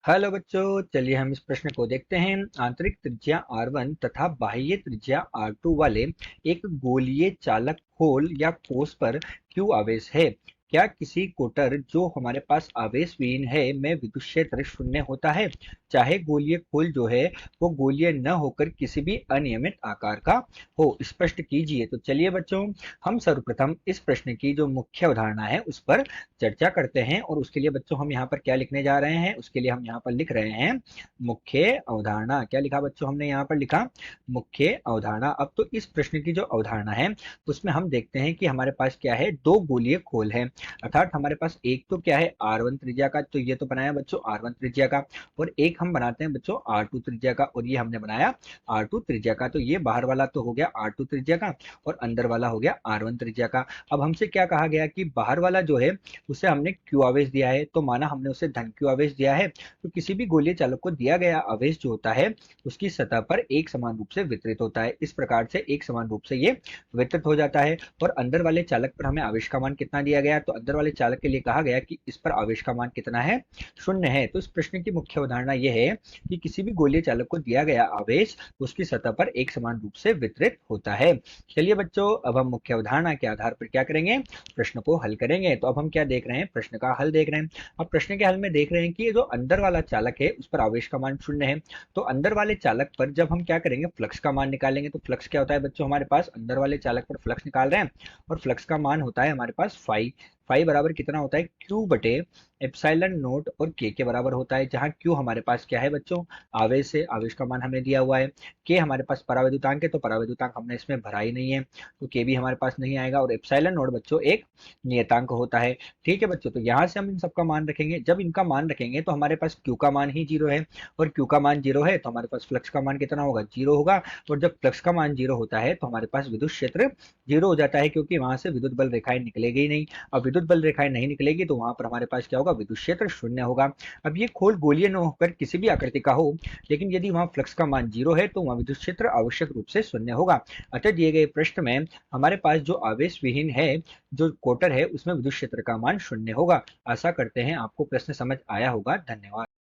Hello बच्चों, चलिए हम इस प्रश्न को देखते हैं। आंतरिक त्रिज्या R1 तथा बाह्य त्रिज्या R2 वाले एक गोलीय चालक खोल या कोस पर Q आवेश है। क्या किसी कोटर जो हमारे पास आवेश विहीन है में विद्युत क्षेत्र शून्य होता है, चाहे गोलीय खोल जो है वो गोलीय न होकर किसी भी अनियमित आकार का हो? स्पष्ट कीजिए। तो चलिए बच्चों, हम सर्वप्रथम इस प्रश्न की जो मुख्य अवधारणा है उस पर चर्चा करते हैं। और उसके लिए बच्चों हम यहाँ पर क्या लिखने जा रहे हैं, उसके लिए हम यहाँ पर लिख रहे हैं मुख्य अवधारणा। क्या लिखा बच्चों, हमने यहाँ पर लिखा मुख्य अवधारणा। अब तो इस प्रश्न की जो अवधारणा है उसमें हम देखते हैं कि हमारे पास क्या है, दो गोलीय खोल है। अर्थात हमारे पास एक तो क्या है R1 त्रिज्या का, तो ये तो बनाया बच्चों R1 त्रिज्या का, और एक हम बनाते हैं बच्चों R2 त्रिज्या का, और ये हमने बनाया R2 त्रिज्या का। तो ये बाहर वाला तो हो गया R2 त्रिज्या का और अंदर वाला हो गया R1 त्रिज्या का। अब हमसे क्या कहा गया कि बाहर वाला जो है उसे हमने क्यू आवेश दिया है, तो माना हमने उसे धन क्यू आवेश दिया है। तो किसी भी गोलीय चालक को दिया गया आवेश जो होता है उसकी सतह पर एक समान रूप से वितरित होता है। इस प्रकार से एक समान रूप से ये वितरित हो जाता है। और अंदर वाले चालक पर हमें आवेश का मान कितना दिया गया, तो अंदर वाले चालक के लिए कहा गया कि इस पर आवेश का मान कितना है, शून्य है। तो इस प्रश्न की मुख्य अवधारणा यह है कि किसी भी गोलीय चालक को दिया गया आवेश उसकी सतह पर एक समान रूप से वितरित होता है। चलिए बच्चों, अब हम मुख्य अवधारणा के आधार पर क्या करेंगे, प्रश्न को हल करेंगे। तो अब हम क्या देख रहे हैं, प्रश्न का हल देख रहे हैं। अब प्रश्न के हल में देख रहे हैं कि ये जो अंदर वाला चालक है उस पर आवेश का मान शून्य है। तो अंदर वाले चालक पर जब हम क्या करेंगे, फ्लक्स का मान निकालेंगे। तो फ्लक्स क्या होता है बच्चों, हमारे पास अंदर वाले चालक पर फ्लक्स निकाल रहे हैं और फ्लक्स का मान होता है हमारे पास फाई। फाई बराबर कितना होता है, क्यू बटे एप्सिलॉन नोट और के बराबर होता है। जहां क्यू हमारे पास क्या है बच्चों, आवेश है, आवेश का मान हमें दिया हुआ है। के हमारे पास परावैद्युतांक है, तो परावैद्युतांक हमने इसमें भरा ही नहीं है, तो के भी हमारे पास नहीं आएगा। और एप्सिलॉन नोट बच्चों एक नियतांक होता है। ठीक है बच्चों, तो यहाँ से हम इन सबका मान रखेंगे। जब इनका मान रखेंगे तो हमारे पास क्यू का मान ही जीरो है, और क्यू का मान जीरो है तो हमारे पास फ्लक्स का मान कितना होगा, जीरो होगा। और जब फ्लक्स का मान जीरो होता है तो हमारे पास विद्युत क्षेत्र जीरो हो जाता है, क्योंकि वहां से विद्युत बल रेखाएं निकलेगी ही नहीं। अब विद्युत बल रेखाएं नहीं निकलेगी तो वहां पर हमारे पास क्या होगा, विद्युत क्षेत्र शून्य होगा। अब ये खोल गोलीय न होकर किसी भी आकृति का हो, लेकिन यदि वहां फ्लक्स का मान जीरो है तो वहां विद्युत क्षेत्र आवश्यक रूप से शून्य होगा। अतः दिए गए प्रश्न में हमारे पास जो आवेश विहीन है, जो कोटर है, उसमें विद्युत क्षेत्र का मान शून्य होगा। आशा करते हैं आपको प्रश्न समझ आया होगा। धन्यवाद।